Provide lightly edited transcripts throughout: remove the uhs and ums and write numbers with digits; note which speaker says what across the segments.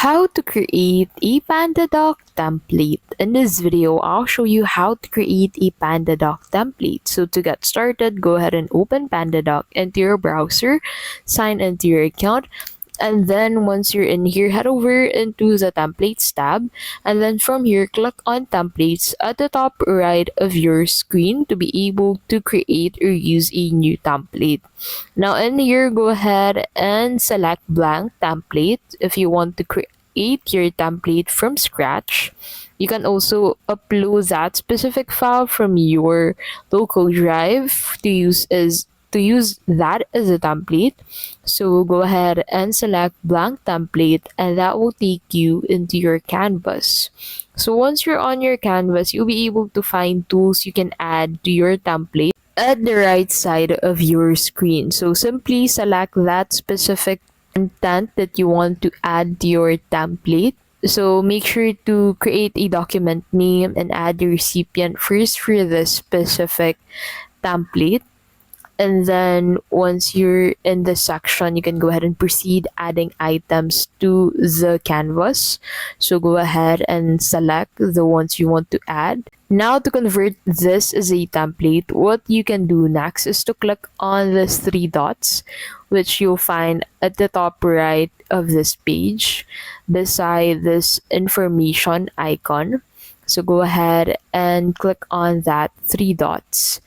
Speaker 1: How to create a Pandadoc template. In this video, I'll show you how to create a Pandadoc template. So to get started, go ahead and open Pandadoc into your browser, sign into your account, and then once you're in here, head over into the templates tab, and then from here, click on templates at the top right of your screen to be able to create or use a new template. Now in here, go ahead and select blank template if you want to create your template from scratch. You can also upload that specific file from your local drive to use that as a template. So go ahead and select blank template, and that will take you into your canvas. So once you're on your canvas, you'll be able to find tools you can add to your template at the right side of your screen. So simply select that specific content that you want to add to your template. So make sure to create a document name and add the recipient first for this specific template. And then once you're in this section, you can go ahead and proceed adding items to the canvas. So go ahead and select the ones you want to add. Now to convert this as a template, what you can do next is to click on these three dots, which you'll find at the top right of this page beside this information icon. So go ahead and click on that three dots.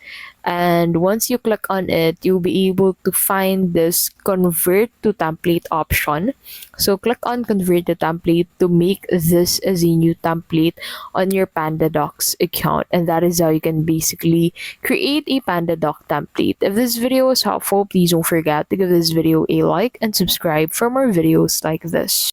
Speaker 1: And once you click on it, you'll be able to find this convert to template option. So click on convert to template to make this as a new template on your Pandadocs account. And that is how you can basically create a Pandadoc template. If this video was helpful, please don't forget to give this video a like and subscribe for more videos like this.